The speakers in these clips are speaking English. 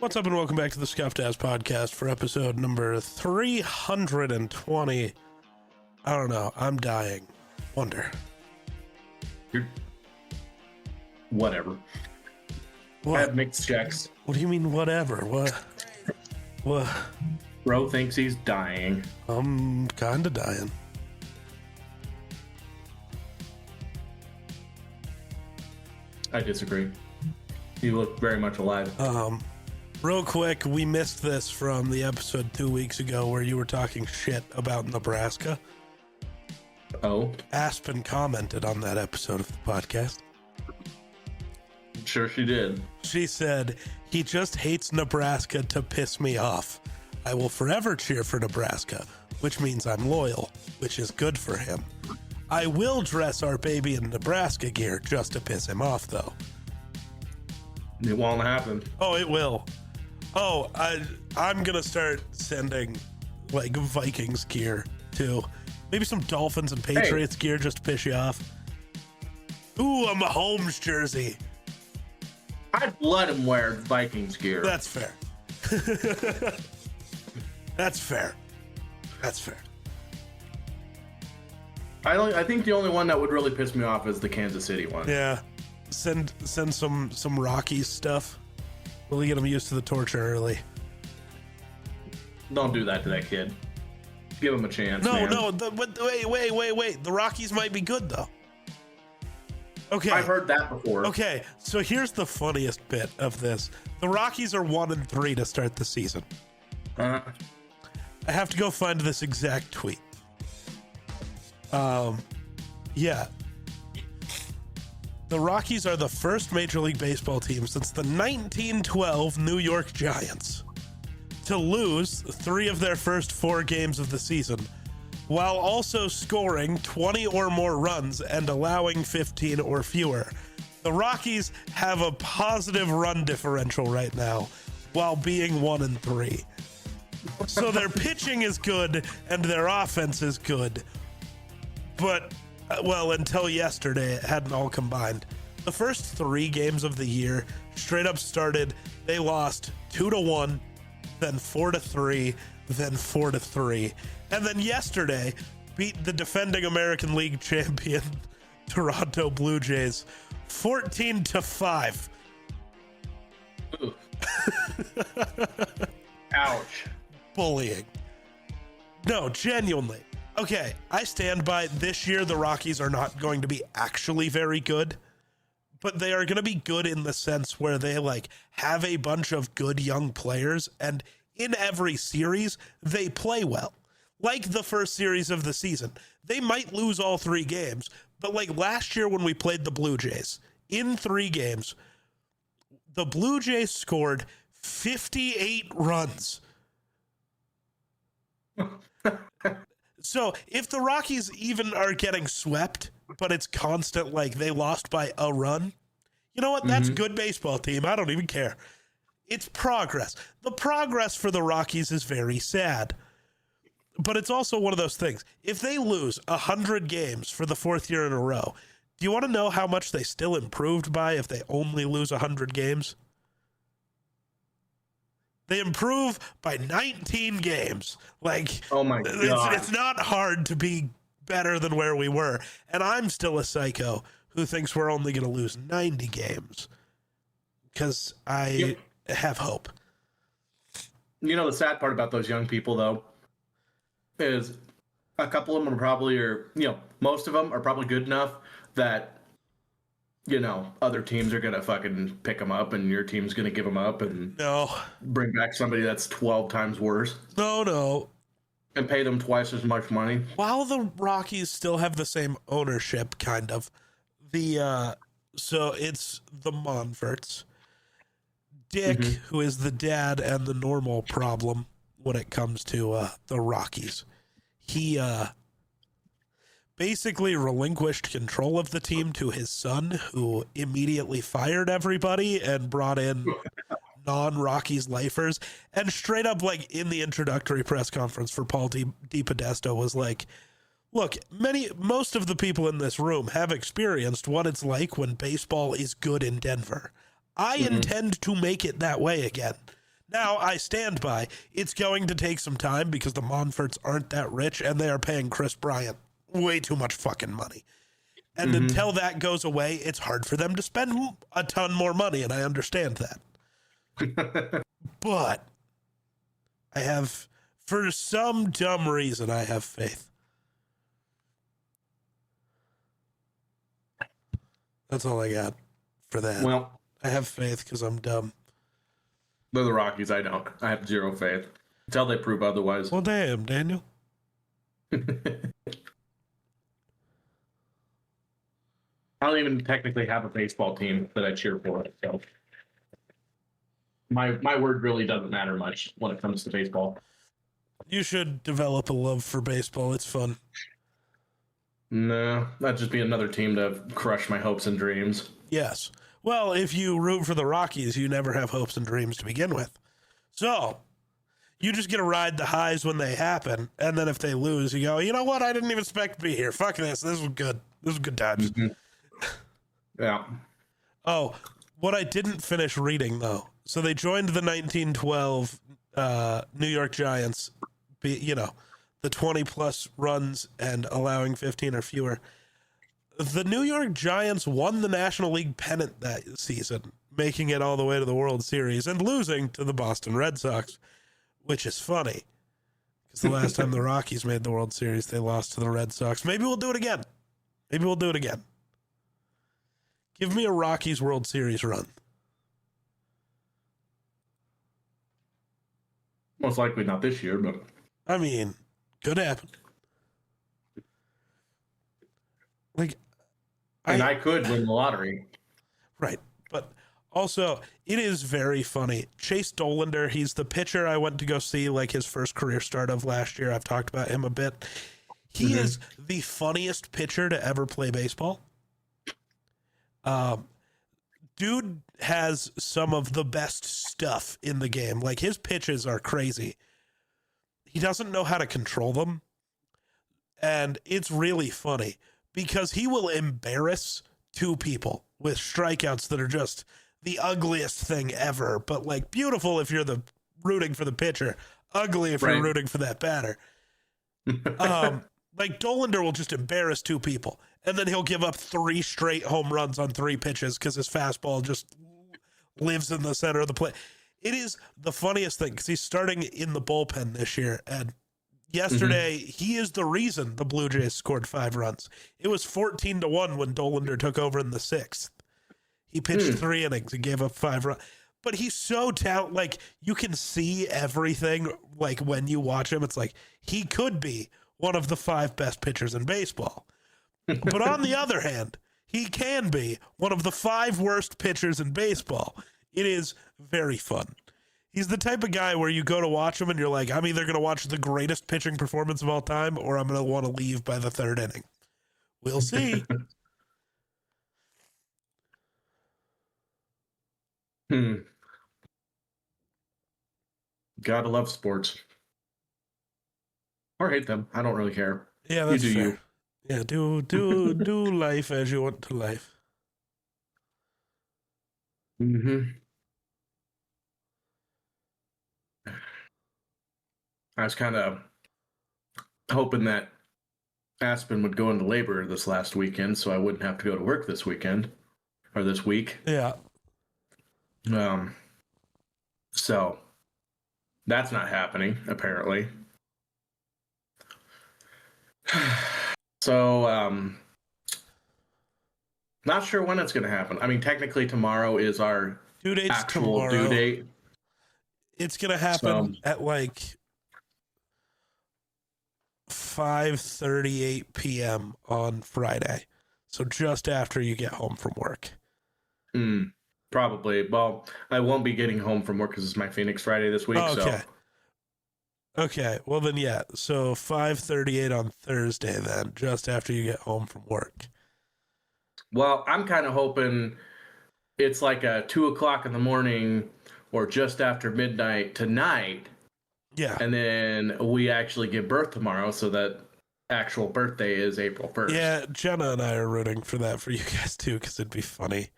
What's up and welcome back to the Scuffed Ass Podcast for episode number 320. I don't know. I'm dying. Wonder. Whatever. What? I have mixed checks. What do you mean whatever? What? Bro thinks he's dying. I'm kinda dying. I disagree. You look very much alive. Real quick, we missed this from the episode 2 weeks ago where you were talking shit about Nebraska. Oh? Aspen commented on that episode of the podcast. Sure she did. She said, "He just hates Nebraska to piss me off. I will forever cheer for Nebraska, which means I'm loyal, which is good for him. I will dress our baby in Nebraska gear just to piss him off, though." It won't happen. Oh, it will. Oh, I'm going to start sending, like, Vikings gear, too. Maybe some Dolphins and Patriots gear just to piss you off. Ooh, a Mahomes jersey. I'd let him wear Vikings gear. That's fair. That's fair. That's fair. I think the only one that would really piss me off is the Kansas City one. Yeah. Send some Rockies stuff. We'll get him used to the torture early. Don't do that to that kid. Give him a chance. No, man. wait. The Rockies might be good, though. Okay. I've heard that before. Okay, so here's the funniest bit of this. The Rockies are 1-3 to start the season. I have to go find this exact tweet. Yeah. The Rockies are the first Major League Baseball team since the 1912 New York Giants to lose 3 of their first 4 games of the season, while also scoring 20 or more runs and allowing 15 or fewer. The Rockies have a positive run differential right now, while being 1-3. So their pitching is good and their offense is good. But, well, until yesterday, it hadn't all combined. The first 3 games of the year straight up started, they lost 2-1, then 4-3, then 4-3. And then yesterday, beat the defending American League champion Toronto Blue Jays 14-5. Ooh. Ouch. Bullying. No, genuinely. Okay, I stand by this year the Rockies are not going to be actually very good, but they are going to be good in the sense where they like have a bunch of good young players, and in every series they play well. Like the first series of the season. They might lose all 3 games, but like last year when we played the Blue Jays, in 3 games, the Blue Jays scored 58 runs. So if the Rockies even are getting swept, but it's constant, like they lost by a run, you know what? That's good baseball team. I don't even care. It's progress. The progress for the Rockies is very sad. But it's also one of those things. If they lose 100 games for the 4th year in a row, do you want to know how much they still improved by if they only lose 100 games? They improve by 19 games. Like, oh my God. It's not hard to be better than where we were. And I'm still a psycho who thinks we're only going to lose 90 games. Because I have hope. You know, the sad part about those young people, though, is a couple of them most of them are probably good enough that, other teams are going to fucking pick them up and your team's going to give them up and bring back somebody that's 12 times worse. No. And pay them twice as much money. While the Rockies still have the same ownership, kind of, so it's the Monforts. Dick, who is the dad and the normal problem when it comes to the Rockies, he basically relinquished control of the team to his son, who immediately fired everybody and brought in non-Rockies lifers. And straight up, like, in the introductory press conference for Paul DePodesta was like, look, most of the people in this room have experienced what it's like when baseball is good in Denver. I intend to make it that way again. Now, I stand by. It's going to take some time because the Monforts aren't that rich and they are paying Chris Bryant way too much fucking money. And until that goes away, it's hard for them to spend a ton more money, and I understand that. But I have, for some dumb reason, I have faith. That's all I got for that. Well, I have faith because I'm dumb. they're the Rockies. I don't. I have zero faith until they prove otherwise. Well, damn, Daniel. I don't even technically have a baseball team that I cheer for. So my word really doesn't matter much when it comes to baseball. You should develop a love for baseball. It's fun. No, that'd just be another team to crush my hopes and dreams. Yes. Well, if you root for the Rockies, you never have hopes and dreams to begin with. So you just get to ride the highs when they happen. And then if they lose, you go, you know what? I didn't even expect to be here. Fuck this. This was good. This was good times. Yeah. Oh, what I didn't finish reading, though. So they joined the 1912 New York Giants, the 20-plus runs and allowing 15 or fewer. The New York Giants won the National League pennant that season, making it all the way to the World Series and losing to the Boston Red Sox, which is funny because the last time the Rockies made the World Series, they lost to the Red Sox. Maybe we'll do it again. Give me a Rockies World Series run. Most likely not this year, but I mean, could happen. Like, I could win the lottery. Right. But also, it is very funny. Chase Dollander, he's the pitcher I went to go see, like his first career start of last year. I've talked about him a bit. He is the funniest pitcher to ever play baseball. Dude has some of the best stuff in the game. Like, his pitches are crazy. He doesn't know how to control them. And it's really funny because he will embarrass two people with strikeouts that are just the ugliest thing ever, but like beautiful if you're the rooting for the pitcher, ugly if you're rooting for that batter. Like Dollander will just embarrass two people, and then he'll give up 3 straight home runs on 3 pitches because his fastball just lives in the center of the plate. It is the funniest thing because he's starting in the bullpen this year, and yesterday he is the reason the Blue Jays scored 5 runs. It was 14-1 when Dollander took over in the 6th. He pitched 3 innings and gave up 5 runs. But he's so talented. Like, you can see everything. Like, when you watch him, it's like he could be one of the 5 best pitchers in baseball. But on the other hand, he can be one of the 5 worst pitchers in baseball. It is very fun. He's the type of guy where you go to watch him and you're like, I'm either going to watch the greatest pitching performance of all time or I'm going to want to leave by the 3rd inning. We'll see. Gotta love sports. Or hate them. I don't really care. Yeah, that's you do fair. you. Yeah, do life as you want to life. I was kind of hoping that Aspen would go into labor this last weekend so I wouldn't have to go to work this weekend or this week. Yeah. So that's not happening, apparently. So, not sure when it's going to happen. I mean, technically tomorrow is our due date's actual tomorrow. due date. It's going to happen at like 5:38 p.m. on Friday. So just after you get home from work. Probably. Well, I won't be getting home from work because it's my Phoenix Friday this week. Oh, okay. So. Okay. Well, then, yeah. So 5:38 on Thursday, then, just after you get home from work. Well, I'm kind of hoping it's like a 2:00 in the morning or just after midnight tonight. Yeah. And then we actually give birth tomorrow, so that actual birthday is April 1st. Yeah, Jenna and I are rooting for that for you guys too, because it'd be funny.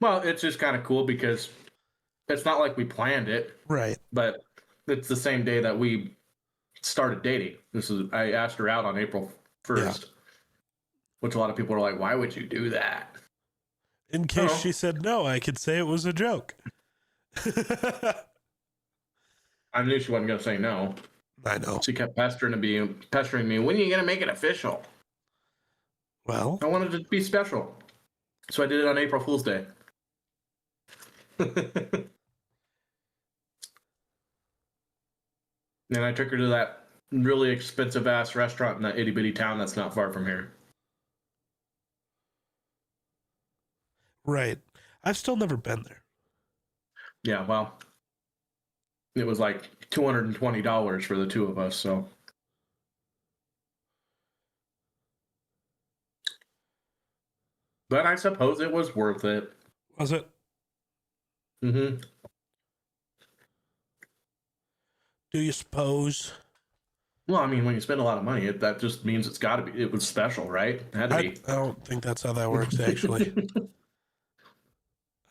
Well, it's just kind of cool because It's not like we planned it, Right. but it's the same day that we started dating. I asked her out on April 1st, which a lot of people are like, why would you do that? In case she said no, I could say it was a joke. I knew she wasn't going to say no. I know. She kept pestering me. When are you going to make it official? Well, I wanted it to be special. So I did it on April Fool's Day. And I took her to that really expensive ass restaurant in that itty bitty town that's not far from here. right. I've still never been there. Yeah, well, it was like $220 for the two of us, so. But I suppose it was worth it. Was it? Mm-hmm. Do you suppose? Well, I mean, when you spend a lot of money, that just means it was special, right? It had to be. I don't think that's how that works, actually.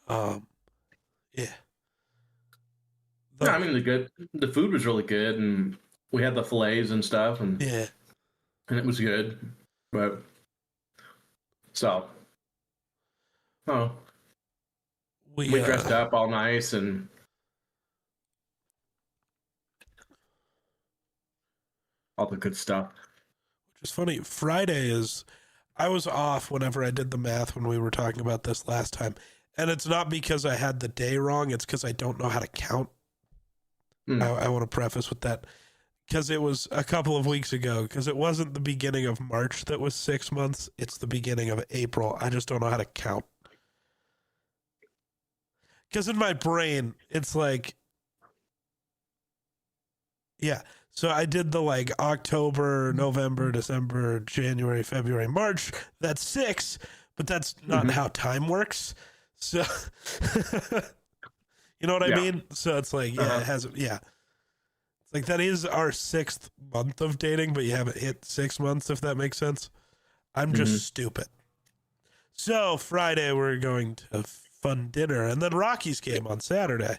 Yeah. Yeah, I mean, the food was really good, and we had the fillets and stuff, and Yeah. and it was good. But so, oh, we dressed up all nice and all the good stuff. Which is funny. Friday is, I was off whenever I did the math when we were talking about this last time. And it's not because I had the day wrong. It's because I don't know how to count. I want to preface with that. Because it was a couple of weeks ago. Because it wasn't the beginning of March that was 6 months. It's the beginning of April. I just don't know how to count. Because in my brain, it's like, yeah. So I did the like October, November, December, January, February, March. That's 6, but that's not how time works. So, you know what I mean? So it's like, yeah, it hasn't, yeah. It's like that is our 6th month of dating, but you haven't hit 6 months, if that makes sense. I'm just stupid. So Friday, we're going to fun dinner, and then Rockies game on Saturday.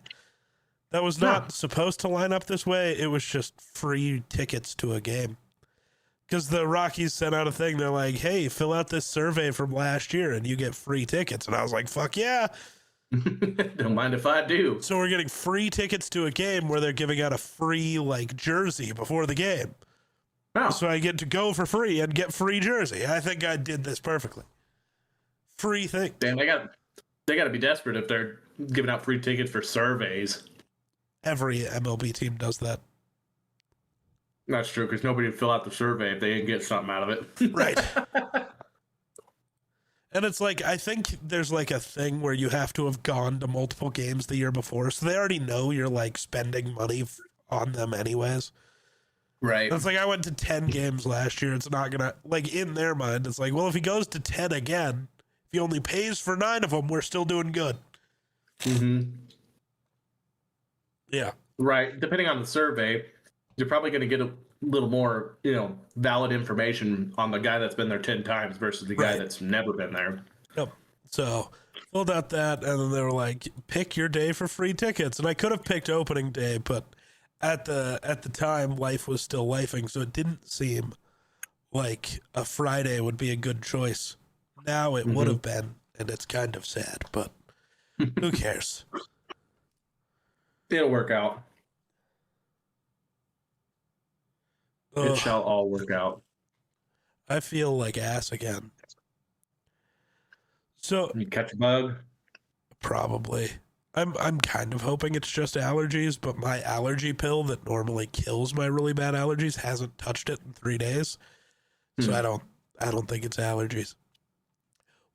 That was not supposed to line up this way. It was just free tickets to a game. Because the Rockies sent out a thing. They're like, hey, fill out this survey from last year and you get free tickets. And I was like, fuck yeah. Don't mind if I do. So we're getting free tickets to a game where they're giving out a free like jersey before the game. Oh. So I get to go for free and get free jersey. I think I did this perfectly. Free thing. Damn, they got to be desperate if they're giving out free tickets for surveys. Every MLB team does that. That's true, because nobody would fill out the survey if they didn't get something out of it. Right. And it's like, I think there's like a thing where you have to have gone to multiple games the year before. So they already know you're like spending money on them anyways. Right. And it's like, I went to 10 games last year. It's not going to, like, in their mind, it's like, well, if he goes to 10 again, if he only pays for 9 of them, we're still doing good. Mm-hmm. Yeah. Right. Depending on the survey, you're probably going to get a little more, valid information on the guy that's been there 10 times versus the guy that's never been there. Yep. So filled out that, and then they were like, pick your day for free tickets. And I could have picked opening day, but at the time, life was still lifing, so it didn't seem like a Friday would be a good choice. Now it would have been, and it's kind of sad, but who cares? It'll work out. It shall all work out. I feel like ass again. So you catch a bug? Probably. I'm kind of hoping it's just allergies, but my allergy pill that normally kills my really bad allergies hasn't touched it in 3 days. So I don't think it's allergies.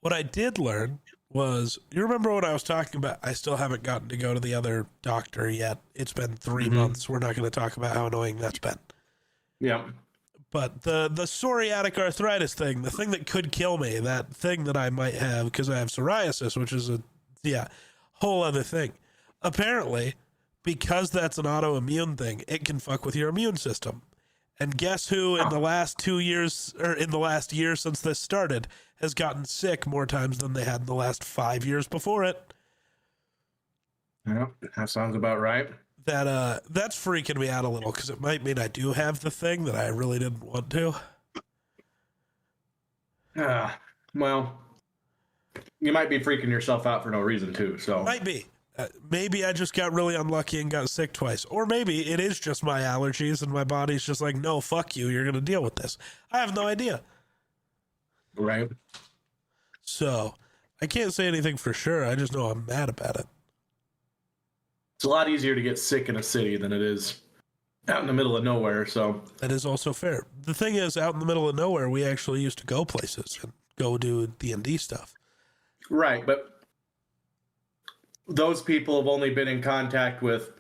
What I did learn was, you remember what I was talking about? I still haven't gotten to go to the other doctor yet. It's been 3 months. We're not going to talk about how annoying that's been. Yeah. But the psoriatic arthritis thing, the thing that could kill me, that thing that I might have because I have psoriasis, which is a whole other thing. Apparently, because that's an autoimmune thing, it can fuck with your immune system. And guess who in the last 2 years, or in the last year since this started, has gotten sick more times than they had in the last 5 years before it? Yeah, that sounds about right. That's freaking me out a little because it might mean I do have the thing that I really didn't want to. Well, you might be freaking yourself out for no reason too. So Might be. Maybe I just got really unlucky and got sick twice. Or maybe it is just my allergies and my body's just like, no, fuck you. You're going to deal with this. I have no idea. right. So I can't say anything for sure. I just know I'm mad about it. It's a lot easier to get sick in a city than it is out in the middle of nowhere. So That is also fair. The thing is, out in the middle of nowhere, we actually used to go places and go do D&D stuff. right, but those people have only been in contact with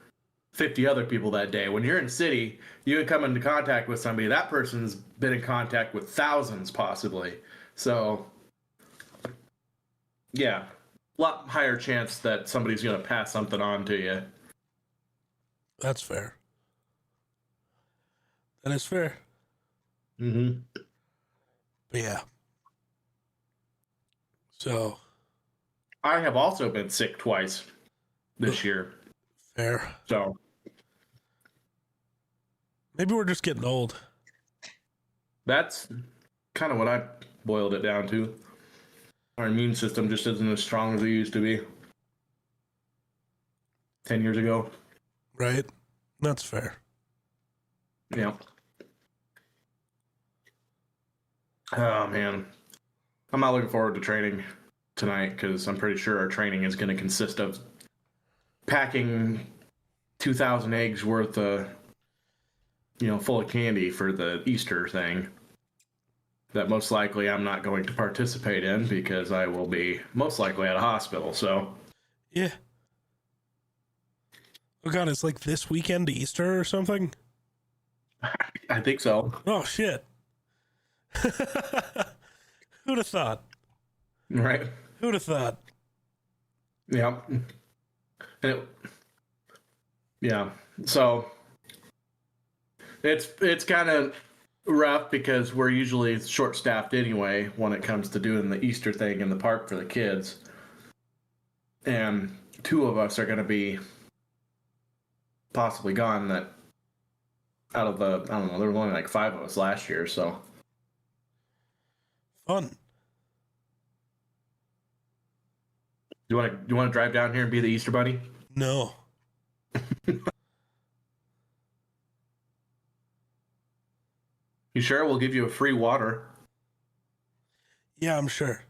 50 other people that day. When you're in city, you can come into contact with somebody. That person's been in contact with thousands, possibly. So, yeah, a lot higher chance that somebody's going to pass something on to you. That's fair. That is fair. Mm-hmm. But yeah. So. I have also been sick twice this year. Fair. So. Maybe we're just getting old. That's kind of what I boiled it down to. Our immune system just isn't as strong as it used to be 10 years ago. Right? That's fair. Yeah. Oh, man. I'm not looking forward to training tonight because I'm pretty sure our training is going to consist of packing 2,000 eggs worth of, full of candy for the Easter thing. That most likely I'm not going to participate in because I will be most likely at a hospital. So, yeah. Oh God, it's like this weekend Easter or something. I think so. Oh shit! Who'd have thought? Right. Who'd have thought? Yeah. Yeah. So it's kind of rough because we're usually short-staffed anyway when it comes to doing the Easter thing in the park for the kids. And two of us are going to be possibly gone that out of the, I don't know, there were only like 5 of us last year, so. Fun. Do you want to drive down here and be the Easter bunny? No. You sure? We'll give you a free water. Yeah, I'm sure.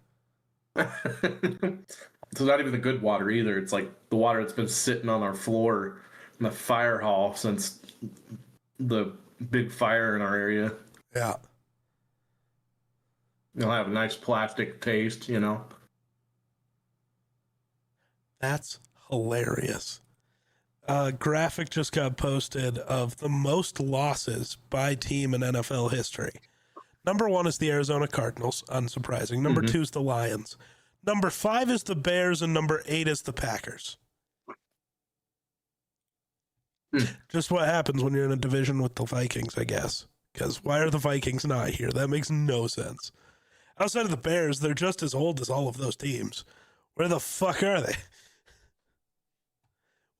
It's not even the good water either. It's like the water that's been sitting on our floor in the fire hall since the big fire in our area. Yeah. It'll have a nice plastic taste, That's hilarious. Graphic just got posted of the most losses by team in NFL history. Number 1 is the Arizona Cardinals, unsurprising. Number 2 is the Lions. Number 5 is the Bears, and number 8 is the Packers. Just what happens when you're in a division with the Vikings, I guess. Because why are the Vikings not here? That makes no sense. Outside of the Bears, they're just as old as all of those teams. Where the fuck are they?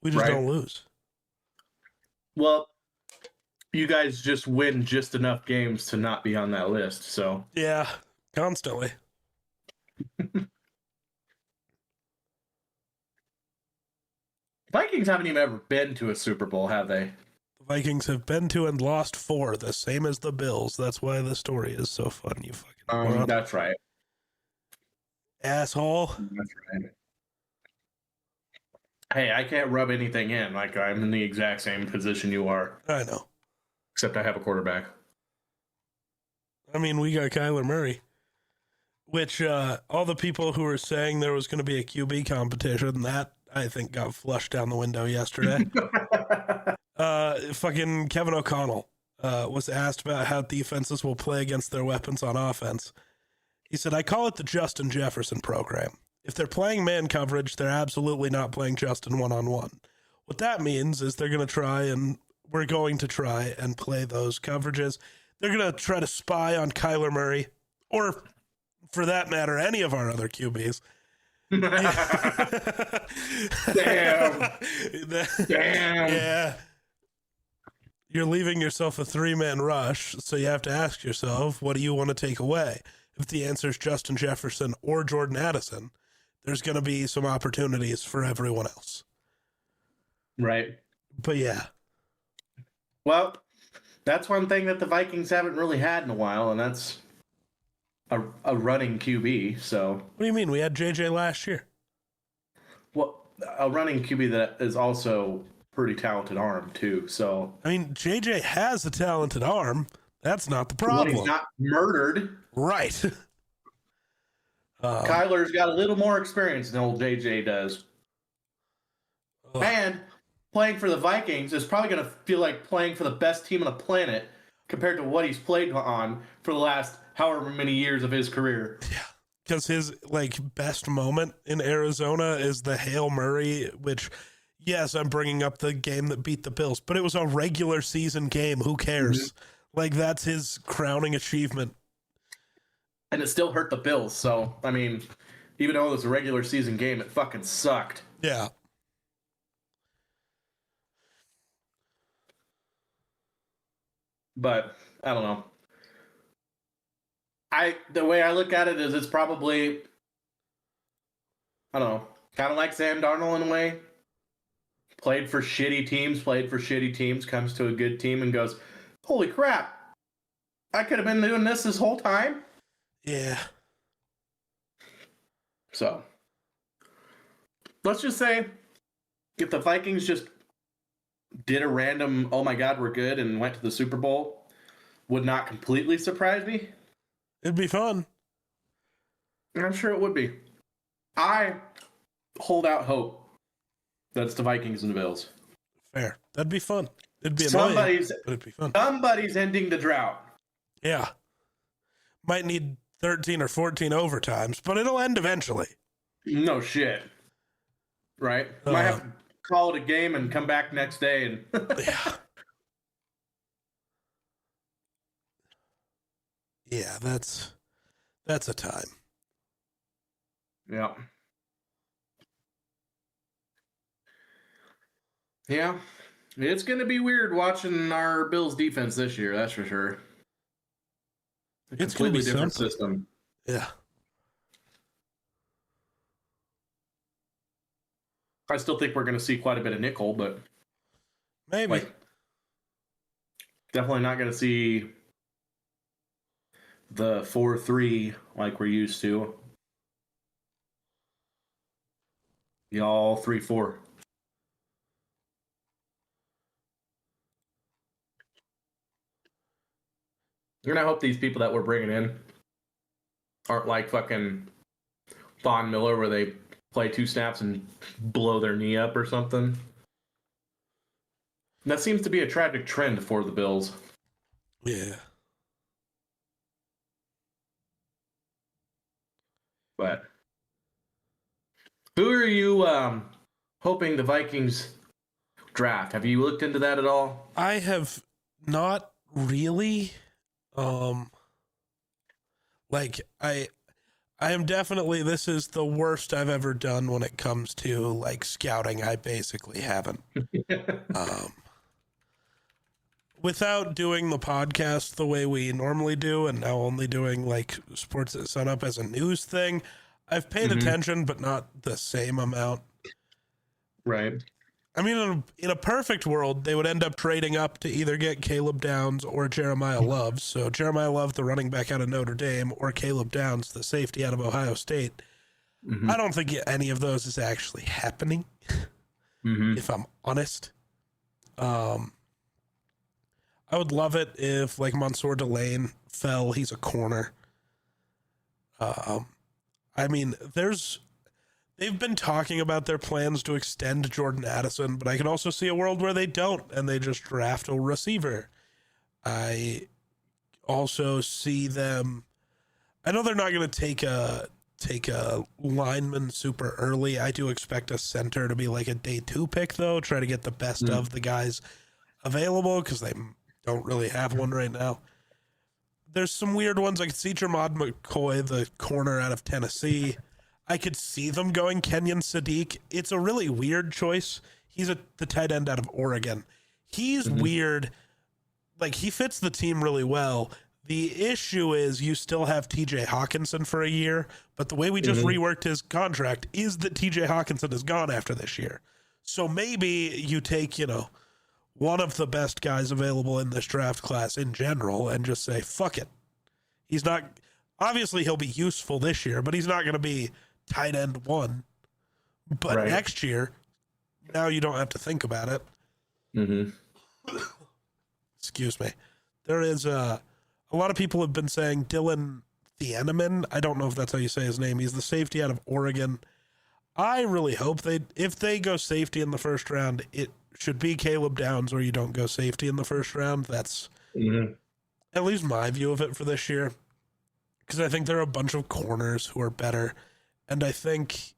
We just don't lose. Well, you guys just win just enough games to not be on that list, so. Yeah, constantly. Vikings haven't even ever been to a Super Bowl, have they? The Vikings have been to and lost 4, the same as the Bills. That's why the story is so fun, you fucking moron. That's right. Asshole. That's right. Hey, I can't rub anything in. Like, I'm in the exact same position you are. I know. Except I have a quarterback. I mean, we got Kyler Murray. Which, all the people who were saying there was going to be a QB competition, that, I think, got flushed down the window yesterday. Fucking Kevin O'Connell was asked about how defenses will play against their weapons on offense. He said, I call it the Justin Jefferson program. If they're playing man coverage, they're absolutely not playing Justin one-on-one. What that means is we're going to try and play those coverages. They're going to try to spy on Kyler Murray, or for that matter, any of our other QBs. Damn. Damn. Yeah. You're leaving yourself a 3-man rush, so you have to ask yourself, what do you want to take away? If the answer is Justin Jefferson or Jordan Addison, there's going to be some opportunities for everyone else. Right. But yeah. Well, that's one thing that the Vikings haven't really had in a while, and that's a running QB. So What do you mean? We had JJ last year. well, a running QB that is also pretty talented arm too. So I mean, JJ has a talented arm. That's not the when problem. he's not murdered, Right. Kyler's got a little more experience than old JJ does. And playing for the Vikings is probably going to feel like playing for the best team on the planet compared to what he's played on for the last however many years of his career. Yeah. Because his best moment in Arizona is the Hail Murray, which, yes, I'm bringing up the game that beat the Bills, but it was a regular season game. Who cares? Mm-hmm. That's his crowning achievement. And it still hurt the Bills. So, I mean, even though it was a regular season game, it fucking sucked. Yeah. But I don't know. The way I look at it is it's probably, I don't know, kind of like Sam Darnold in a way. Played for shitty teams, comes to a good team and goes, holy crap, I could have been doing this whole time. Yeah. So, let's just say if the Vikings just did a random, oh my God, we're good, and went to the Super Bowl, would not completely surprise me. It'd be fun. I'm sure it would be. I hold out hope that it's the Vikings and the Bills. Fair. That'd be fun. It'd be annoying, but it'd be fun. Somebody's ending the drought. Yeah. Might need 13 or 14 overtimes, but it'll end eventually. No shit. Right? Might have to call it a game and come back next day and yeah. Yeah, that's a time. Yeah. Yeah. It's going to be weird watching our Bills defense this year, that's for sure. It's going to be different something. System. Yeah. I still think we're going to see quite a bit of nickel, but maybe. Definitely not going to see the 4-3 like we're used to. Y'all 3-4. You're gonna hope these people that we're bringing in aren't like fucking Von Miller, where they play 2 snaps and blow their knee up or something. That seems to be a tragic trend for the Bills. Yeah. But who are you hoping the Vikings draft? Have you looked into that at all? I have not really. I am definitely, this is the worst I've ever done when it comes to scouting. I basically haven't. Without doing the podcast the way we normally do, and now only doing Sports at Sunup as a news thing, I've paid attention, but not the same amount. Right. I mean, in a perfect world, they would end up trading up to either get Caleb Downs or Jeremiah Love. So Jeremiah Love, the running back out of Notre Dame, or Caleb Downs, the safety out of Ohio State. Mm-hmm. I don't think any of those is actually happening, if I'm honest. I would love it if Mansour Delane fell. He's a corner. I mean, they've been talking about their plans to extend Jordan Addison, but I can also see a world where they don't, and they just draft a receiver. I also see them. I know they're not going to take a lineman super early. I do expect a center to be a day 2 pick, though. Try to get the best of the guys available, because they don't really have one right now. There's some weird ones. I could see Jermod McCoy, the corner out of Tennessee. I could see them going Kenyon Sadiq. It's a really weird choice. He's the tight end out of Oregon. He's weird. Like, he fits the team really well. The issue is you still have TJ Hawkinson for a year, but the way we just reworked his contract is that TJ Hawkinson is gone after this year. So maybe you take, one of the best guys available in this draft class in general and just say, fuck it. He's not, obviously he'll be useful this year, but he's not going to be tight end 1. But next year, now you don't have to think about it. Excuse me. There is a lot of people have been saying Dylan Thieneman. I don't know if that's how you say his name. He's the safety out of Oregon. I really hope if they go safety in the first round, it should be Caleb Downs, or you don't go safety in the first round. That's at least my view of it for this year. Because I think there are a bunch of corners who are better. And I think,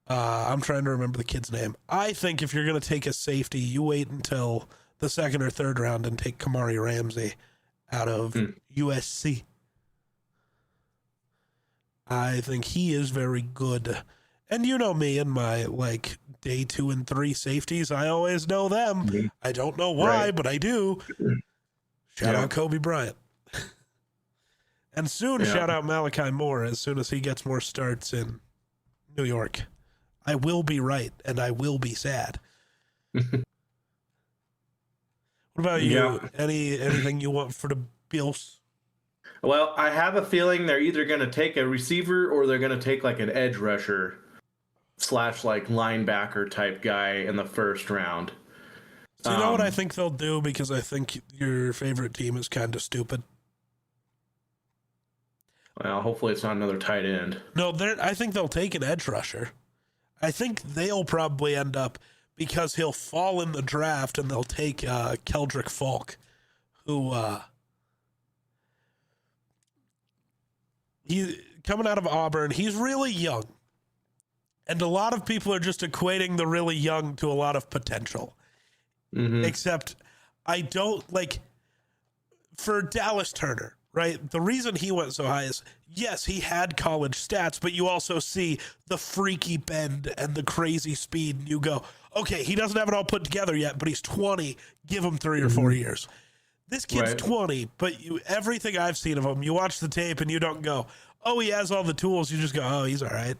I'm trying to remember the kid's name. I think if you're going to take a safety, you wait until the second or third round and take Kamari Ramsey out of USC. I think he is very good. And you know me and my, day 2 and 3 safeties. I always know them. I don't know why, but I do. Shout out Kobe Bryant. And soon, shout out Malachi Moore as soon as he gets more starts in New York. I will be right, and I will be sad. What about you? Anything you want for the Bills? Well, I have a feeling they're either going to take a receiver or they're going to take an edge rusher / linebacker type guy in the first round. So you know what I think they'll do, because I think your favorite team is kind of stupid? Well, hopefully it's not another tight end. No, I think they'll take an edge rusher. I think they'll probably end up, because he'll fall in the draft, and they'll take Keldrick Falk, who he coming out of Auburn. He's really young, and a lot of people are just equating the really young to a lot of potential. Except I don't for Dallas Turner. Right? The reason he went so high is, yes, he had college stats, but you also see the freaky bend and the crazy speed, and you go, okay, he doesn't have it all put together yet, but he's 20. Give him 3 or 4 years. This kid's 20, but everything I've seen of him, you watch the tape and you don't go, oh, he has all the tools. You just go, oh, he's all right.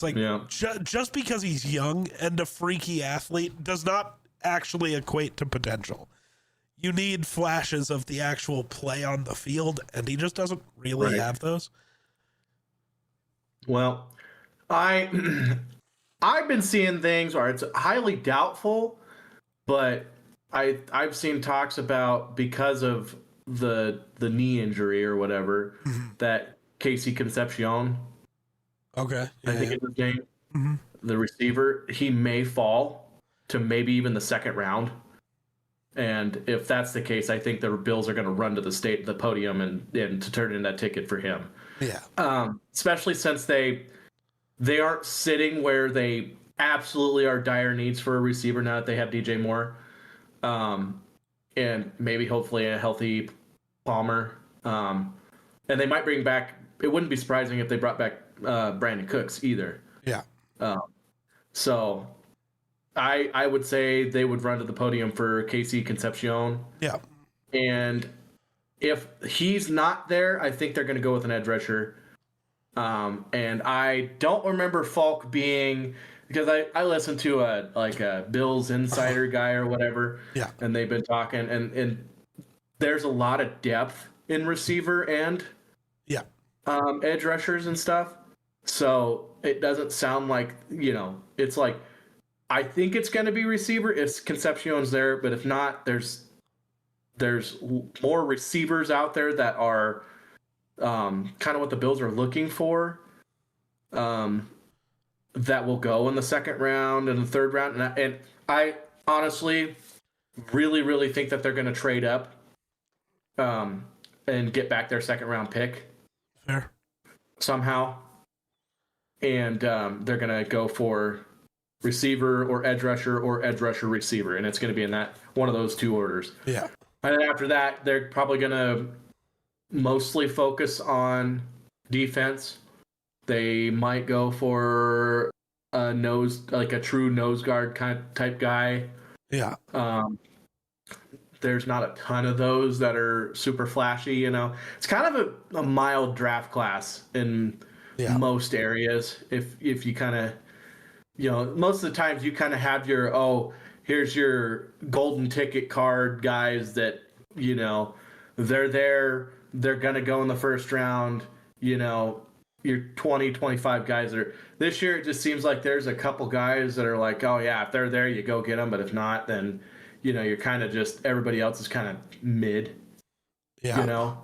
It's just because he's young and a freaky athlete does not actually equate to potential. You need flashes of the actual play on the field, and he just doesn't really have those. Well, I've been seeing things where it's highly doubtful, but I've seen talks about, because of the knee injury or whatever, that Casey Concepcion, I think it's his name, the receiver, he may fall to maybe even the second round. And if that's the case, I think the Bills are going to run to the podium and to turn in that ticket for him. Yeah. Especially since they aren't sitting where they absolutely are dire needs for a receiver now that they have DJ Moore. And maybe hopefully a healthy Palmer. And they might bring back, it wouldn't be surprising if they brought back Brandon Cooks either. Yeah. So I would say they would run to the podium for Casey Concepcion. Yeah. And if he's not there, I think they're going to go with an edge rusher. And I don't remember Falk being, because I listened to a Bills insider guy or whatever. Yeah. And they've been talking, and there's a lot of depth in receiver and edge rushers and stuff. So it doesn't sound like, it's like, I think it's going to be receiver if Concepcion's there, but if not, there's more receivers out there that are kind of what the Bills are looking for, that will go in the second round and the third round. And I honestly really, really think that they're going to trade up and get back their second round pick. Fair. Somehow. And they're going to go for receiver or edge rusher receiver, and it's going to be in that one of those two orders. Yeah. And then after that, they're probably going to mostly focus on defense, They might go for a true nose guard type guy. Yeah. There's not a ton of those that are super flashy. You know, it's kind of a mild draft class in most areas. If you kind of, you know, most of the times you kind of have your, here's your golden ticket card guys that, you know, they're there, they're gonna go in the first round. You know, your 20, 25 guys are. This year it just seems like there's a couple guys that are like, oh yeah, if they're there, you go get them. But if not, then, you know, you're kind of just, everybody else is kind of mid. Yeah. You know,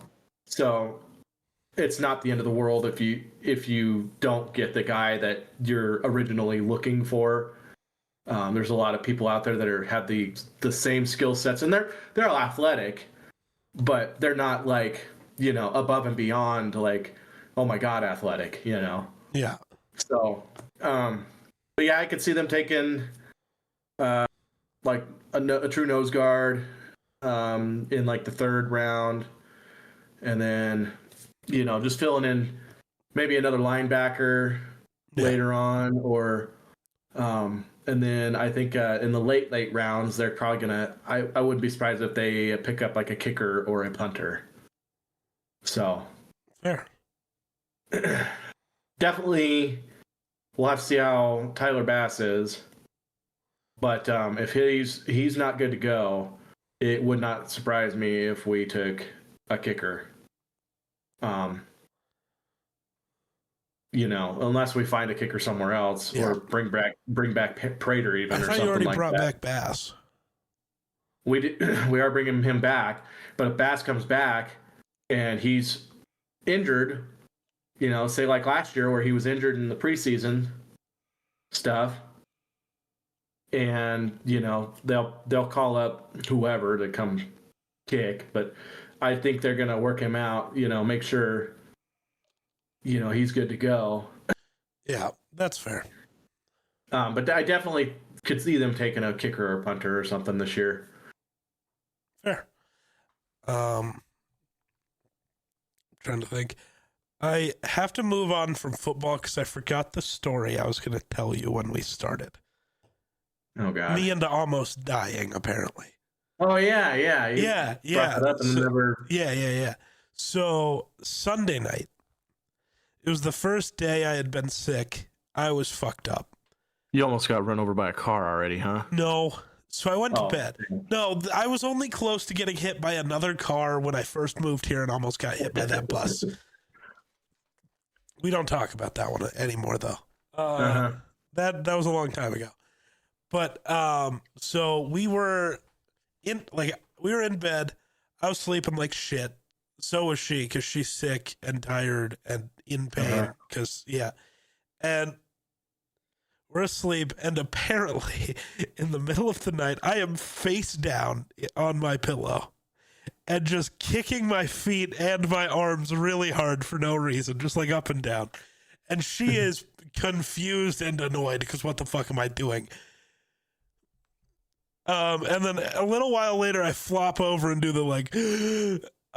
so it's not the end of the world if you don't get the guy that you're originally looking for. There's a lot of people out there that have the same skill sets, and they're all athletic, but they're not like, you know, above and beyond like, oh my god, athletic, you know. Yeah. So, but yeah, I could see them taking like a true nose guard in like the third round, and then, you know, just filling in maybe another linebacker later on, or and then I think in the late rounds they're probably gonna. I wouldn't be surprised if they pick up like a kicker or a punter. So fair. Definitely, we'll have to see how Tyler Bass is. But if he's not good to go, it would not surprise me if we took a kicker. You know, unless we find a kicker somewhere else, or bring back Prater even. I thought you already brought back Bass. We are bringing him back, but if Bass comes back and he's injured, you know, say like last year where he was injured in the preseason stuff, and, you know, they'll call up whoever to come kick, but I think they're gonna work him out, you know, make sure, you know, he's good to go. Yeah, that's fair. But I definitely could see them taking a kicker or punter or something this year. Fair. Trying to think. I have to move on from football because I forgot the story I was going to tell you when we started. Oh god. Me into almost dying, apparently. Oh yeah. Yeah. So Sunday night, it was the first day I had been sick. I was fucked up. You almost got run over by a car already, huh? No. So I went to bed. No, I was only close to getting hit by another car when I first moved here and almost got hit by that bus. We don't talk about that one anymore, though. That was a long time ago. But so we were in bed. I was sleeping like shit. So was she, because she's sick and tired and in pain. And we're asleep, and apparently in the middle of the night, I am face down on my pillow and just kicking my feet and my arms really hard for no reason, just like up and down. And she is confused and annoyed because what the fuck am I doing? And then a little while later, I flop over and do the like.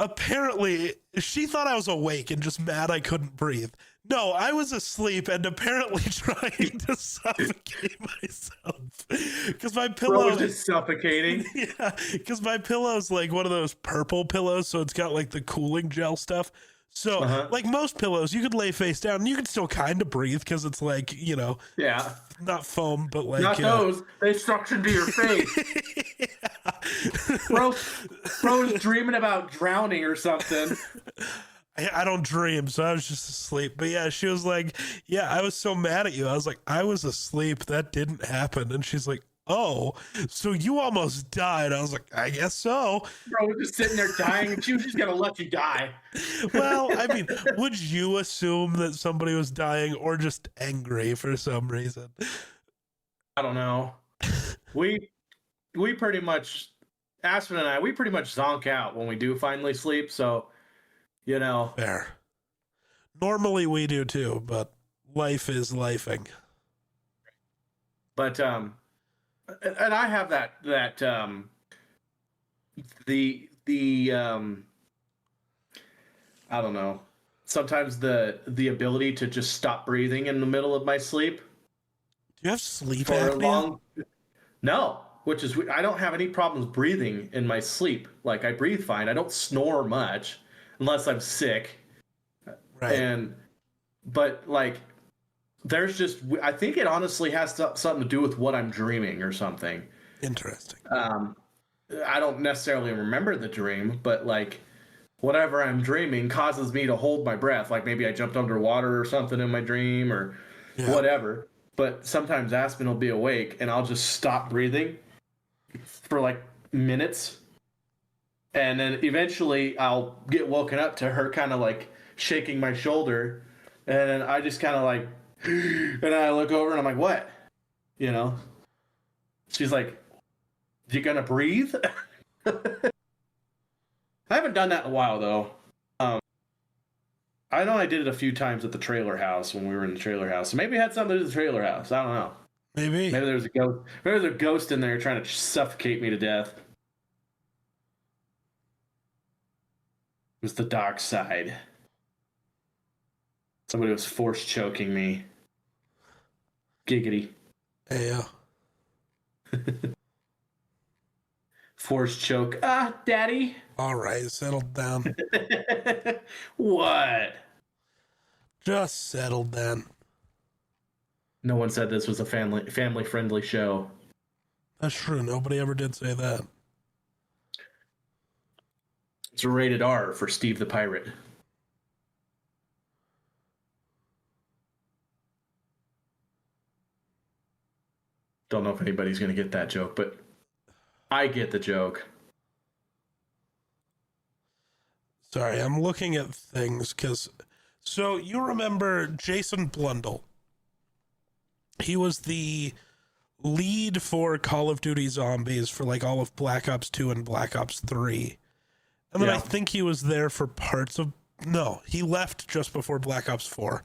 Apparently, she thought I was awake and just mad I couldn't breathe. No, I was asleep and apparently trying to suffocate myself because my pillow was just suffocating. Yeah, because my pillow's like one of those purple pillows, so it's got like the cooling gel stuff. So, like most pillows, you could lay face down and you could still kind of breathe because it's like, you know, not foam, but like not those. They suction to your face. Bro's dreaming about drowning or something. I don't dream, so I was just asleep. But yeah, she was like, yeah, I was so mad at you. I was like, I was asleep. That didn't happen. And she's like, oh, so you almost died. I was like, I guess so. Bro was just sitting there dying, and she was just going to let you die. Well, I mean, would you assume that somebody was dying or just angry for some reason? I don't know. We pretty much, Aspen and I, we pretty much zonk out when we do finally sleep, so... You know, fair. Normally we do too, but life is lifing. But and I have that the I don't know. sometimes the ability to just stop breathing in the middle of my sleep. Do you have sleep For a apnea? No, which is I don't have any problems breathing in my sleep. Like I breathe fine. I don't snore much unless I'm sick. Right. But like there's just I think it honestly has something to do with what I'm dreaming or something. Interesting. I don't necessarily remember the dream, but like whatever I'm dreaming causes me to hold my breath. Like maybe I jumped underwater or something in my dream or Yeah. whatever. But sometimes Aspen will be awake and I'll just stop breathing for like minutes. And then eventually I'll get woken up to her kind of like shaking my shoulder. And then I just kind of like, and I look over and I'm like, what? You know? She's like, you gonna breathe? I haven't done that in a while though. I know I did it a few times at the trailer house when we were in the trailer house. So maybe it had something to do with the trailer house. I don't know. Maybe. Maybe there's a ghost. Maybe there's a ghost in there trying to suffocate me to death. It was the dark side. Somebody was force choking me. Giggity. Yeah. Force choke. Ah, daddy. All right, settle down. What? Just settle down. No one said this was a family friendly show. That's true. Nobody ever did say that. It's rated R for Steve the Pirate. Don't know if anybody's going to get that joke, but I get the joke. Sorry, I'm looking at things because. So you remember Jason Blundell? He was the lead for Call of Duty Zombies for like all of Black Ops 2 and Black Ops 3. And then I think he was there for parts of. No, he left just before Black Ops 4.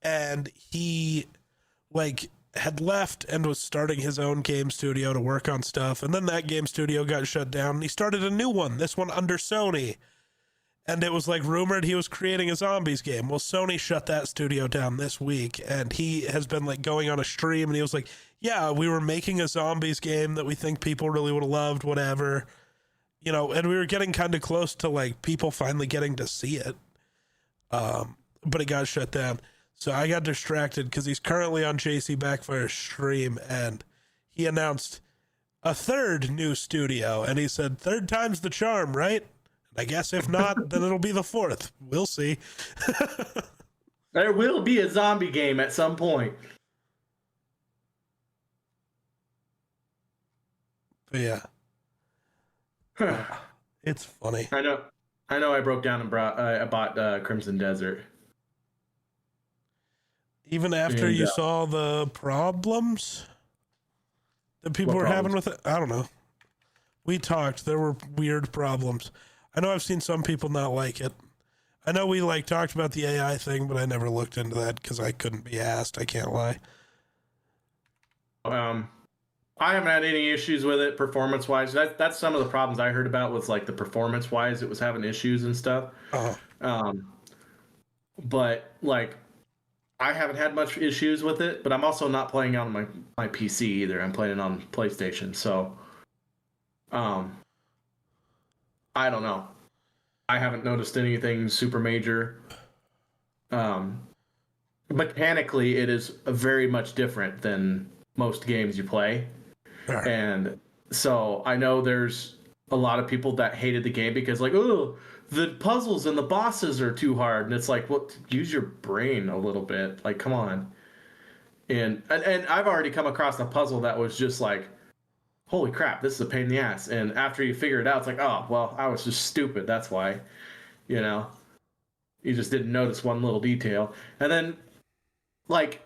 And he like had left and was starting his own game studio to work on stuff. And then that game studio got shut down and he started a new one, this one under Sony. And it was like rumored he was creating a zombies game. Well, Sony shut that studio down this week and he has been like going on a stream and he was like, yeah, we were making a zombies game that we think people really would have loved, whatever. You know, and we were getting kind of close to like people finally getting to see it. But it got shut down. So I got distracted because he's currently on JC Backfire's stream and he announced a third new studio. And he said, third time's the charm, right? And I guess if not, then it'll be the fourth. We'll see. There will be a zombie game at some point. But yeah. It's funny. I know I broke down and I bought Crimson Desert. Even after you saw the problems that people were having with it? I don't know. We talked. There were weird problems. I know I've seen some people not like it. I know we like talked about the AI thing, but I never looked into that because I couldn't be asked. I can't lie. I haven't had any issues with it performance-wise. That's some of the problems I heard about was like the performance-wise. It was having issues and stuff. But like I haven't had much issues with it, but I'm also not playing on my PC either. I'm playing on PlayStation. So I don't know. I haven't noticed anything super major. Mechanically, it is very much different than most games you play. Right. And so I know there's a lot of people that hated the game because like, oh, the puzzles and the bosses are too hard. And it's like, well, use your brain a little bit. Like, come on. And I've already come across a puzzle that was just like, holy crap, this is a pain in the ass. And after you figure it out, it's like, oh, well, I was just stupid. That's why, you know, you just didn't notice one little detail. And then like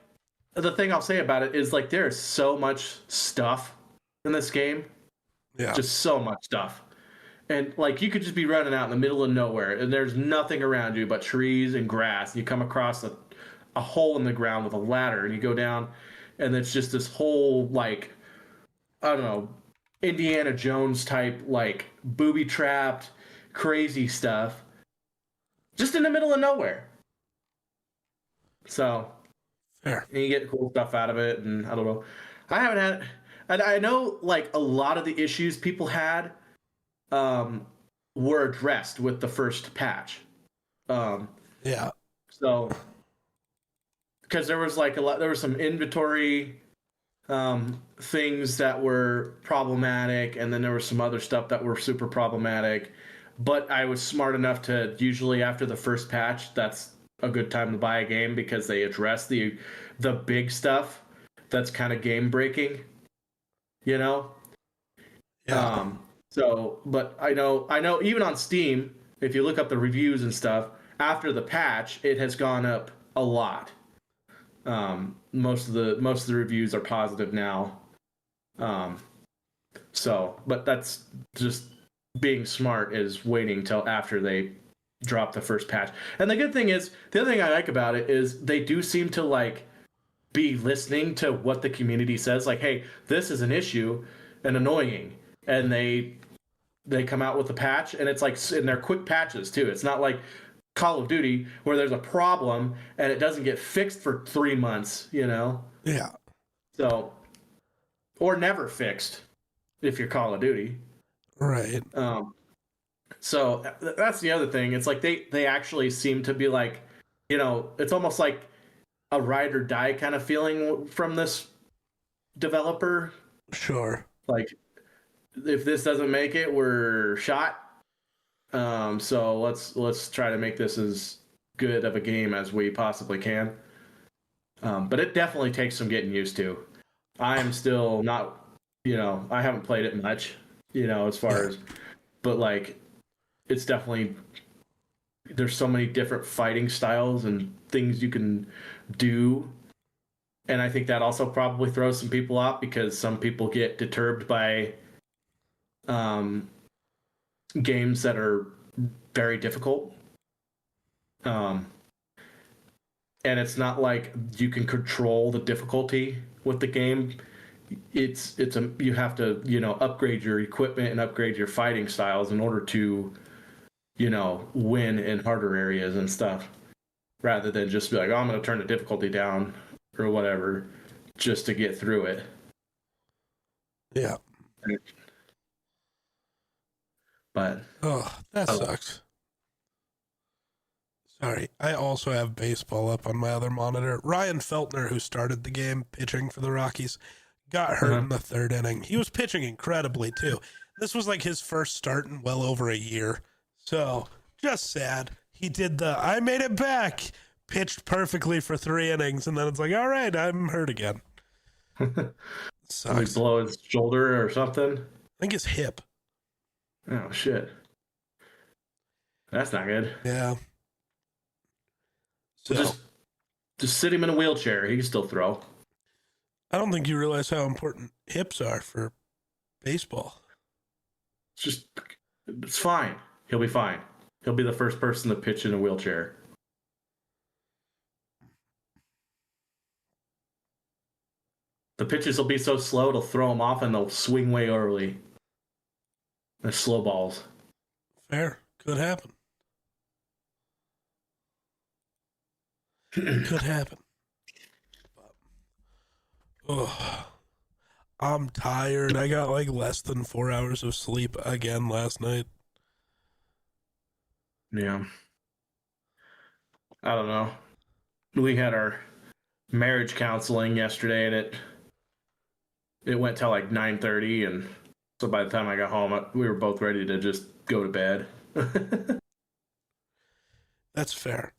the thing I'll say about it is like, there's so much stuff in this game. Yeah. Just so much stuff. And like you could just be running out in the middle of nowhere and there's nothing around you but trees and grass. You come across a hole in the ground with a ladder and you go down and it's just this whole like, I don't know, Indiana Jones type, like booby trapped, crazy stuff. just in the middle of nowhere. So Fair. and you get cool stuff out of it, and I don't know. I haven't had, and I know like a lot of the issues people had were addressed with the first patch. Yeah. So because there was like there was some inventory things that were problematic, and then there was some other stuff that were super problematic. But I was smart enough to usually after the first patch, that's a good time to buy a game because they address the big stuff that's kind of game breaking, you know. Yeah. So, but I know even on Steam, if you look up the reviews and stuff after the patch, it has gone up a lot. Most of the reviews are positive now. So, but that's just being smart is waiting till after they drop the first patch. And the good thing is, the other thing I like about it is they do seem to like be listening to what the community says. Like, hey, this is an issue and annoying, and they come out with a patch, and it's like, and they're quick patches too. It's not like Call of Duty where there's a problem and it doesn't get fixed for 3 months, you know? Yeah. So, or never fixed if you're Call of Duty. Right. So that's the other thing. It's like they actually seem to be like, you know, it's almost like a ride or die kind of feeling from this developer. Sure. Like, if this doesn't make it, we're shot. So let's try to make this as good of a game as we possibly can. But it definitely takes some getting used to. I am still not, you know, I haven't played it much, you know, as far as, but like, it's definitely, there's so many different fighting styles and things you can do. And I think that also probably throws some people off because some people get deterred by games that are very difficult. And it's not like you can control the difficulty with the game. It's a you have to, you know, upgrade your equipment and upgrade your fighting styles in order to, you know, win in harder areas and stuff, rather than just be like, oh, I'm going to turn the difficulty down or whatever just to get through it. Yeah. But oh, that sucks. Sorry, I also have baseball up on my other monitor. Ryan Feltner, who started the game pitching for the Rockies, got hurt in the third inning. He was pitching incredibly, too. This was like his first start in well over a year. So, just sad. He did I made it back, pitched perfectly for 3 innings, and then it's like, all right, I'm hurt again. Sucks. Blow his shoulder or something? I think his hip. Oh, shit. That's not good. Yeah. So, just sit him in a wheelchair. He can still throw. I don't think you realize how important hips are for baseball. It's fine. He'll be fine. He'll be the first person to pitch in a wheelchair. The pitches will be so slow, it'll throw them off and they'll swing way early. They're slow balls. Fair. Could happen. Could happen. Oh, I'm tired. I got like less than 4 hours of sleep again last night. Yeah. I don't know. We had our marriage counseling yesterday, and it went till like 9:30, and so by the time I got home, we were both ready to just go to bed. That's fair.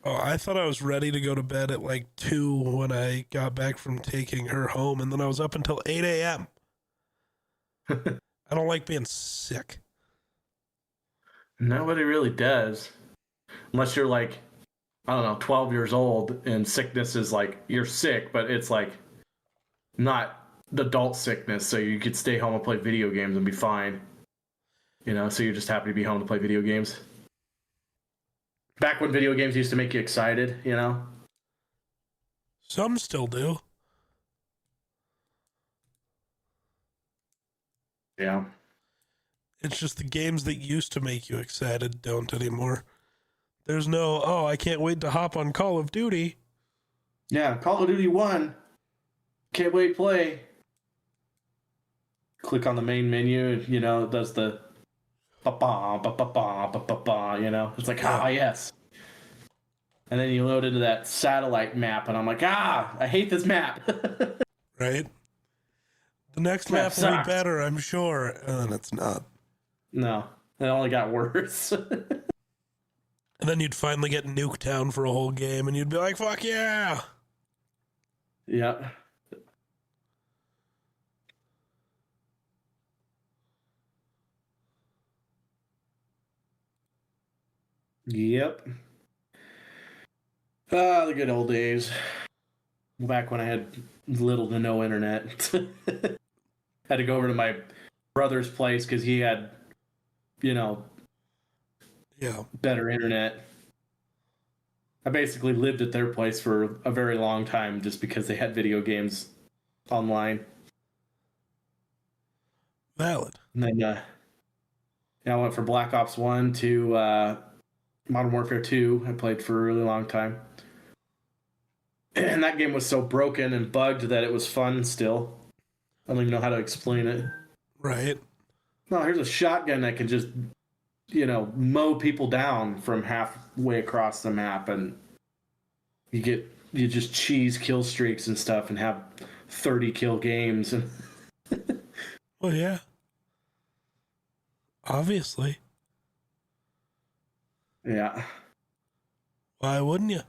Oh, I thought I was ready to go to bed at like 2 when I got back from taking her home, and then I was up until 8 a.m. I don't like being sick. Nobody really does. Unless you're like, I don't know, 12 years old, and sickness is like, you're sick, but it's like not adult sickness, so you could stay home and play video games and be fine. You know, so you're just happy to be home to play video games. Back when video games used to make you excited, you know? Some still do. Yeah. It's just the games that used to make you excited don't anymore. There's no, oh, I can't wait to hop on Call of Duty. Yeah, Call of Duty 1. Can't wait to play. Click on the main menu, and, you know, it does the ba-ba, ba-ba-ba, ba-ba-ba, you know? It's like, ah, yes. And then you load into that satellite map, and I'm like, I hate this map. Right? The next map will be better, I'm sure. And it's not. No, it only got worse. And then you'd finally get Nuketown for a whole game, and you'd be like, fuck yeah! Yeah. Yep. Ah, the good old days. Back when I had little to no internet. Had to go over to my brother's place because he had, you know, better internet. I basically lived at their place for a very long time just because they had video games online. Valid. And then I went from Black Ops 1 to Modern Warfare 2. I played for a really long time. And that game was so broken and bugged that it was fun still. I don't even know how to explain it. Right. No, here's a shotgun that can just, you know, mow people down from halfway across the map, and you just cheese kill streaks and stuff and have 30 kill games. Well, yeah. Obviously. Yeah. Why wouldn't you?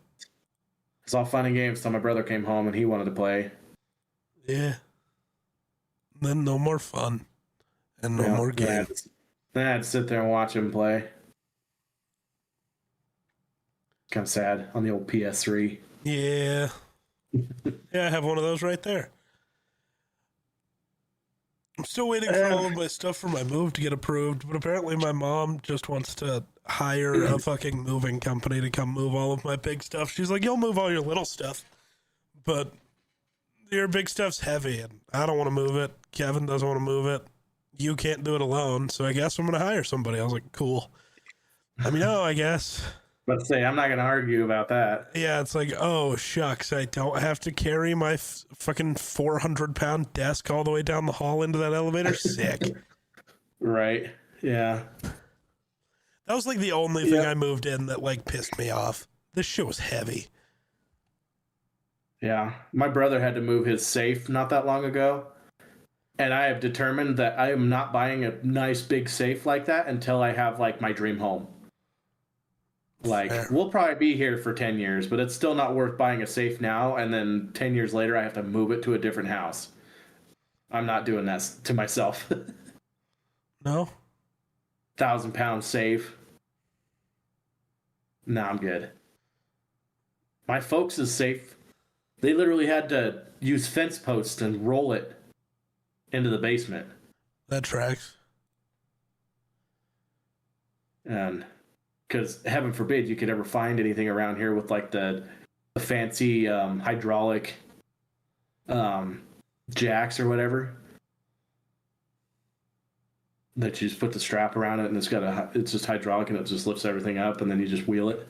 It's all fun and games until my brother came home and he wanted to play. Yeah. Then no more fun. And no more games. Then I had to sit there and watch him play. Kind of sad on the old PS3. Yeah. Yeah, I have one of those right there. I'm still waiting for all of my stuff for my move to get approved, but apparently my mom just wants to hire a fucking moving company to come move all of my big stuff. She's like, you'll move all your little stuff, but your big stuff's heavy, and I don't want to move it. Kevin doesn't want to move it. You can't do it alone, so I guess I'm going to hire somebody. I was like, cool. Let me know, I guess. Let's say I'm not going to argue about that. Yeah, it's like, oh, shucks, I don't have to carry my fucking 400-pound desk all the way down the hall into that elevator. Sick. Right, yeah. That was like the only thing I moved in that like pissed me off. This shit was heavy. Yeah, my brother had to move his safe not that long ago, and I have determined that I am not buying a nice big safe like that until I have like my dream home. Like, we'll probably be here for 10 years, but it's still not worth buying a safe now, and then 10 years later I have to move it to a different house. I'm not doing that to myself. No? 1,000-pound safe. No, I'm good. My folks is safe. They literally had to use fence posts and roll it into the basement. That tracks. And because heaven forbid you could ever find anything around here with like the fancy hydraulic jacks or whatever that you just put the strap around it, and it's just hydraulic and it just lifts everything up, and then you just wheel it.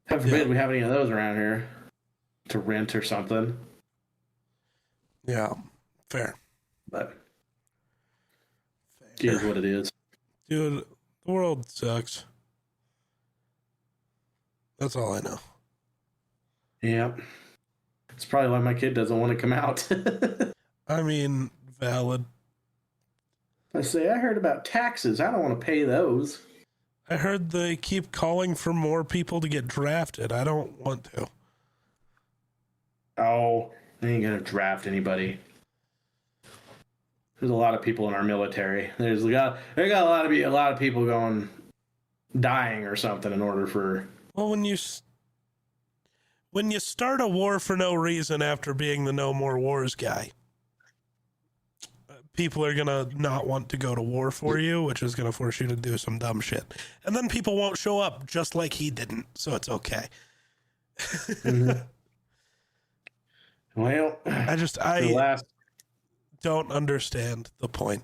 Heaven forbid we have any of those around here to rent or something. Yeah, fair. But it is what it is. Dude, the world sucks. That's all I know. Yeah. It's probably why my kid doesn't want to come out. I mean, valid. I heard about taxes. I don't want to pay those. I heard they keep calling for more people to get drafted. I don't want to. Oh, they ain't gonna draft anybody. There's a lot of people in our military. There got a lot of people dying or something in order for. Well, when you start a war for no reason after being the No More Wars guy, people are gonna not want to go to war for you, which is gonna force you to do some dumb shit, and then people won't show up, just like he didn't. So it's okay. Mm-hmm. Well, I don't understand the point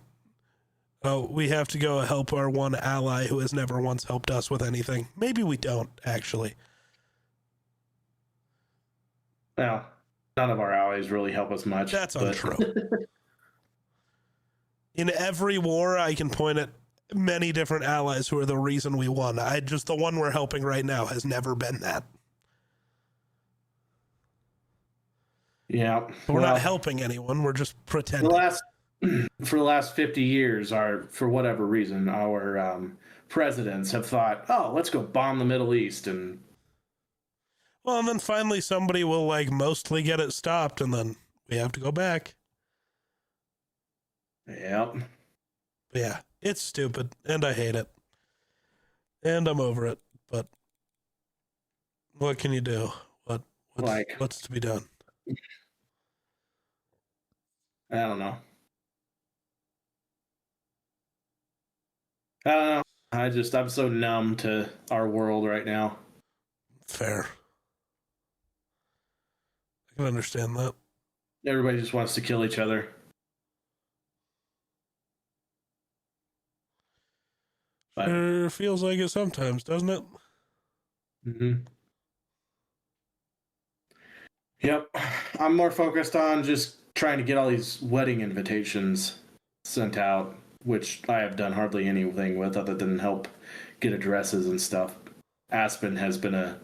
Oh, we have to go help our one ally who has never once helped us with anything. Maybe we don't, actually. Well, none of our allies really help us much. That's but... untrue. In every war, I can point at many different allies who are the reason we won. The one we're helping right now has never been that. Yeah. We're not helping anyone. We're just pretending. For the last 50 years, for whatever reason, our presidents have thought, oh, let's go bomb the Middle East. And then finally somebody will mostly get it stopped, and then we have to go back. Yep. Yeah, it's stupid, and I hate it. And I'm over it, but what can you do? What's to be done? I don't know. I don't know. I'm so numb to our world right now. Fair. I can understand that. Everybody just wants to kill each other. Sure feels like it sometimes, doesn't it? Mm-hmm. Yep. I'm more focused on just trying to get all these wedding invitations sent out, which I have done hardly anything with other than help get addresses and stuff. Aspen has been a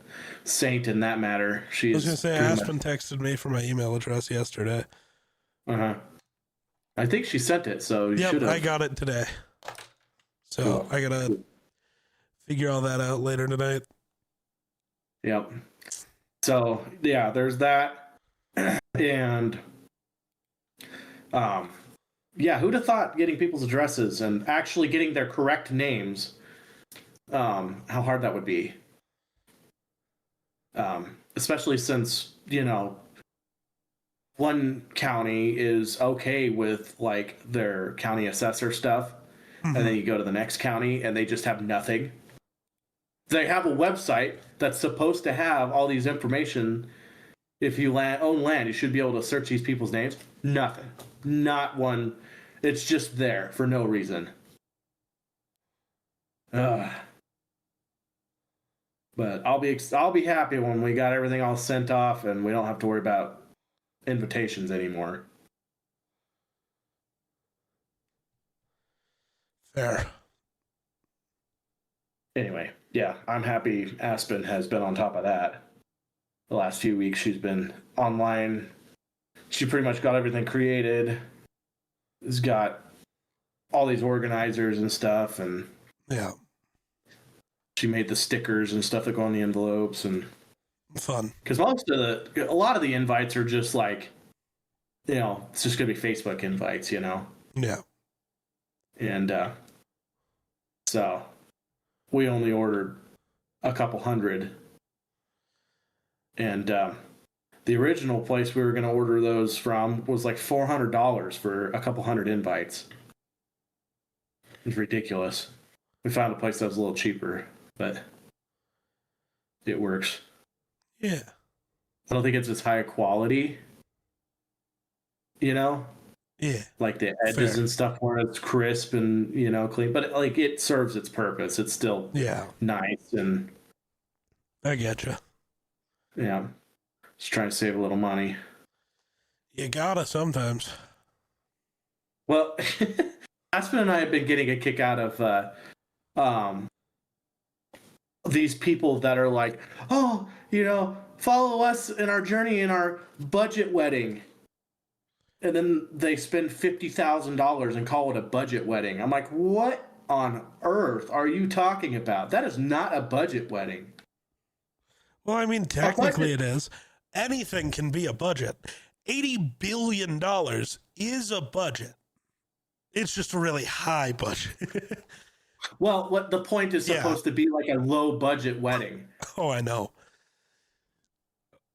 saint in that matter. I was going to say, Aspen texted me for my email address yesterday. Uh-huh. I think she sent it, so you should have. I got it today. So cool. I got to figure all that out later tonight. Yep. So, yeah, there's that. And, who'd have thought getting people's addresses and actually getting their correct names, how hard that would be. Especially since, one county is okay with, their county assessor stuff, and then you go to the next county, and they just have nothing. They have a website that's supposed to have all these information. If you own land, you should be able to search these people's names. Nothing. Not one. It's just there for no reason. But I'll be happy when we got everything all sent off and we don't have to worry about invitations anymore. Fair. Anyway, yeah, I'm happy Aspen has been on top of that. The last few weeks she's been online. She pretty much got everything created. Has got all these organizers and stuff, and yeah, she made the stickers and stuff that go on the envelopes and fun. Because a lot of the invites are just it's just gonna be Facebook invites, Yeah. And so we only ordered a couple hundred. And the original place we were going to order those from was $400 for a couple hundred invites. It's ridiculous. We found a place that was a little cheaper, but it works. Yeah. I don't think it's as high quality, Yeah. Like the edges Fair. And stuff where it's crisp and, clean. But it serves its purpose. It's still nice and... I getcha. Yeah. Just trying to save a little money. You gotta sometimes. Well, Aspen and I have been getting a kick out of these people that are follow us in our journey in our budget wedding. And then they spend $50,000 and call it a budget wedding. I'm like, what on earth are you talking about? That is not a budget wedding. Well, I mean, technically it is. Anything can be a budget. $80 billion is a budget. It's just a really high budget. Well, what the point is supposed to be like a low budget wedding. Oh, I know.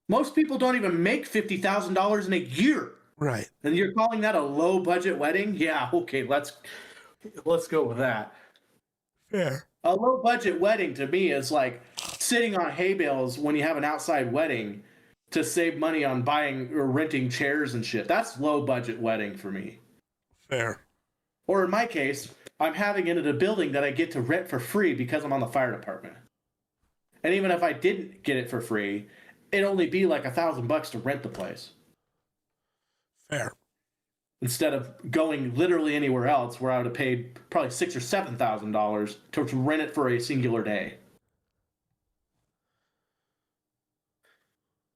Most people don't even make $50,000 in a year. Right. And you're calling that a low budget wedding? Yeah, okay, let's go with that. Fair. A low budget wedding to me is like sitting on hay bales when you have an outside wedding to save money on buying or renting chairs and shit. That's low budget wedding for me. Fair. Or in my case, I'm having it in a building that I get to rent for free because I'm on the fire department. And even if I didn't get it for free, it'd only be like $1,000 to rent the place. Fair. Instead of going literally anywhere else where I would have paid probably $6,000 or $7,000 to rent it for a singular day.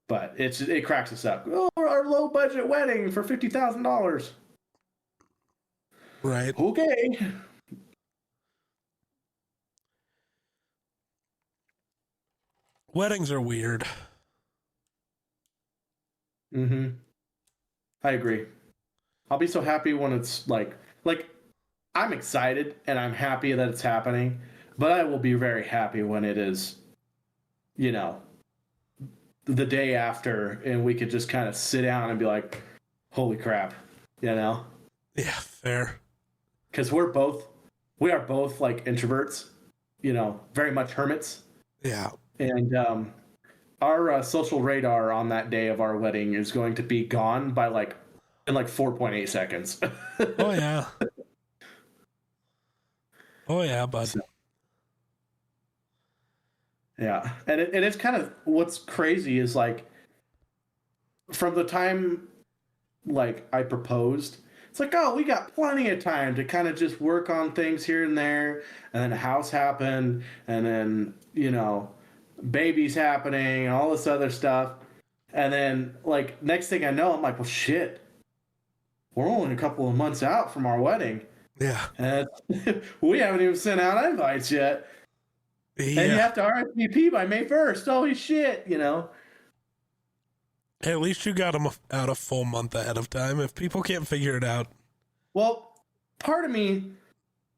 But it cracks us up. Oh, our low budget wedding for $50,000. Right. Okay. Weddings are weird. Mm-hmm. I agree. I'll be so happy when it's like I'm excited and I'm happy that it's happening, but I will be very happy when it is, you know, the day after and we could just kind of sit down and be like, holy crap, you know? Yeah, fair. Because we are both like introverts, you know, very much hermits. Yeah. And our social radar on that day of our wedding is going to be gone by in 4.8 seconds. Oh, yeah. Oh, yeah, bud. So, yeah. And it's kind of what's crazy is like from the time like I proposed, it's like, oh, we got plenty of time to kind of just work on things here and there. And then a house happened. And then, you know, babies happening and all this other stuff. And then like next thing I know, I'm like, well, shit. We're only a couple of months out from our wedding. Yeah. And we haven't even sent out invites yet. Yeah. And you have to RSVP by May 1st. Holy shit, you know. At least you got them out a full month ahead of time. If people can't figure it out. Well, part of me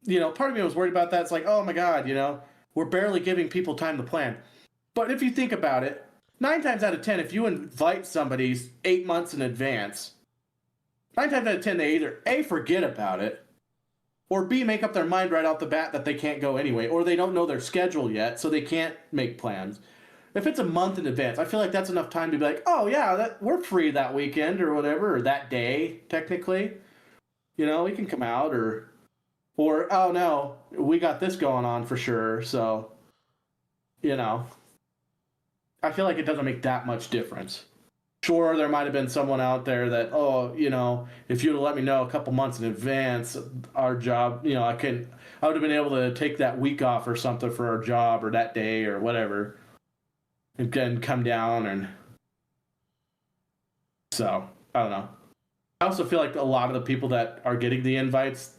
was worried about that. It's like, oh my God, you know, we're barely giving people time to plan. But if you think about it, 9 times out of 10, if you invite somebody 8 months in advance, 9 times out of 10, they either A, forget about it, or B, make up their mind right off the bat that they can't go anyway, or they don't know their schedule yet, so they can't make plans. If it's a month in advance, I feel like that's enough time to be like, oh yeah, we're free that weekend or whatever, or that day, technically. You know, we can come out, or oh no, we got this going on for sure, so, you know. I feel like it doesn't make that much difference. Sure, there might have been someone out there that, oh, you know, if you'd have let me know a couple months in advance, our job, you know, I would have been able to take that week off or something for our job or that day or whatever, and then come down. And so I don't know. I also feel like a lot of the people that are getting the invites,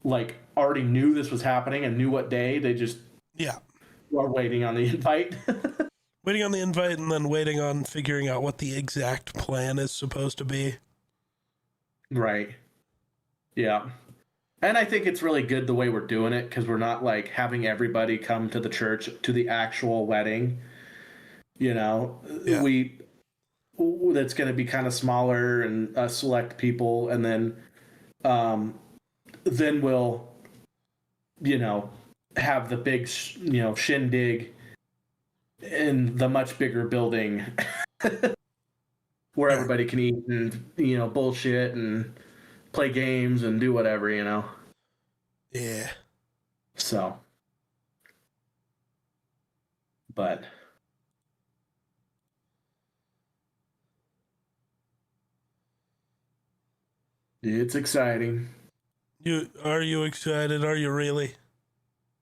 like, already knew this was happening and knew what day. They just are waiting on the invite. Waiting on the invite and then waiting on figuring out what the exact plan is supposed to be. Right. Yeah. And I think it's really good the way we're doing it because we're not like having everybody come to the church to the actual wedding. You know, that's going to be kind of smaller and select people. And then we'll, you know, have the big, you know, shindig in the much bigger building where everybody can eat and, you know, bullshit and play games and do whatever, you know. Yeah. So, but it's exciting. Are you excited? Are you really?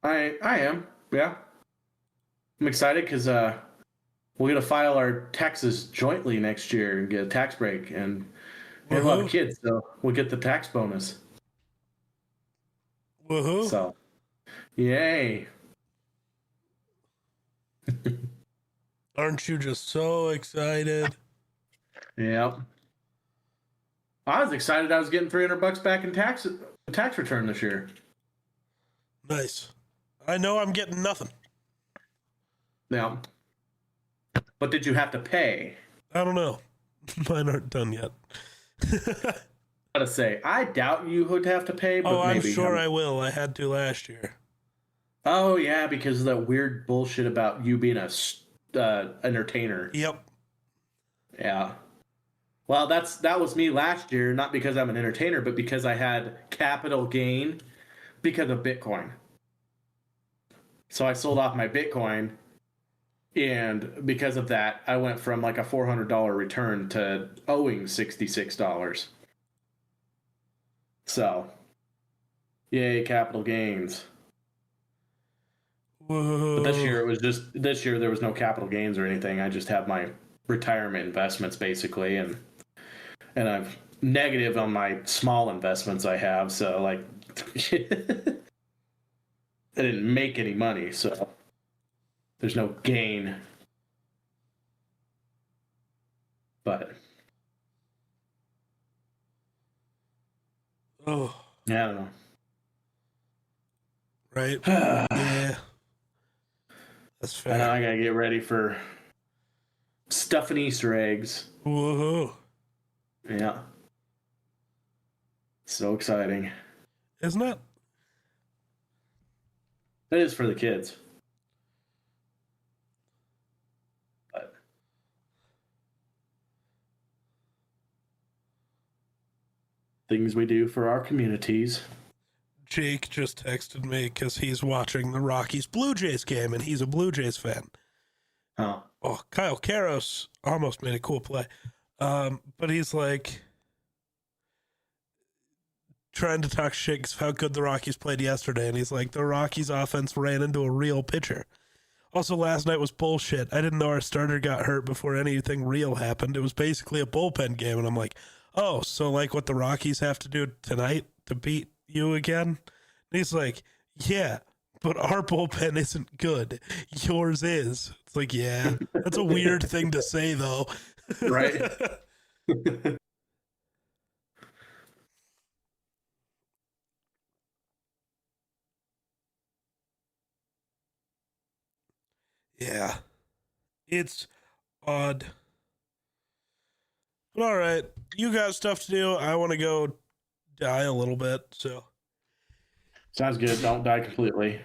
I am. Yeah. I'm excited because we're going to file our taxes jointly next year and get a tax break. And we have a lot of kids, so we'll get the tax bonus. Woohoo. So, yay. Aren't you just so excited? Yep. I was excited I was getting $300 back in tax return this year. Nice. I know I'm getting nothing. Yeah. But did you have to pay? I don't know. Mine aren't done yet. I gotta say, I doubt you would have to pay. But I'm maybe sure I will. I had to last year. Oh yeah, because of that weird bullshit about you being a entertainer. Yep. Yeah. Well, that was me last year, not because I'm an entertainer, but because I had capital gain because of Bitcoin. So I sold off my Bitcoin, and because of that, I went from like a $400 return to owing $66. So, yay, capital gains. Whoa. But this year there was no capital gains or anything. I just have my retirement investments basically, and I've negative on my small investments I have. So like, I didn't make any money, so there's no gain. But Oh, yeah, I don't know. right. Yeah. That's fair. And I gotta get ready for stuffing Easter eggs. Whoa. Yeah. So exciting. Isn't it? It is for the kids. But things we do for our communities. Jake just texted me because he's watching the Rockies Blue Jays game and he's a Blue Jays fan. Oh. Oh, Kyle Karros almost made a cool play. But he's like trying to talk shit 'cause of how good the Rockies played yesterday. And he's like, the Rockies offense ran into a real pitcher. Also, last night was bullshit. I didn't know our starter got hurt before anything real happened. It was basically a bullpen game. And I'm like, oh, so like what the Rockies have to do tonight to beat you again? And he's like, yeah, but our bullpen isn't good. Yours is. It's like, yeah, that's a weird thing to say, though. Right? Yeah, it's odd. But all right, you got stuff to do. I want to go die a little bit, so. Sounds good. Don't die completely.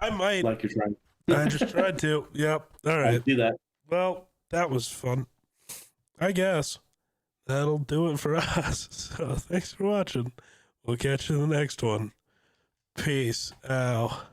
I might. Like you're trying. I just tried to. Yep. All right. Do that. Well, that was fun. I guess that'll do it for us. So thanks for watching. We'll catch you in the next one. Peace out.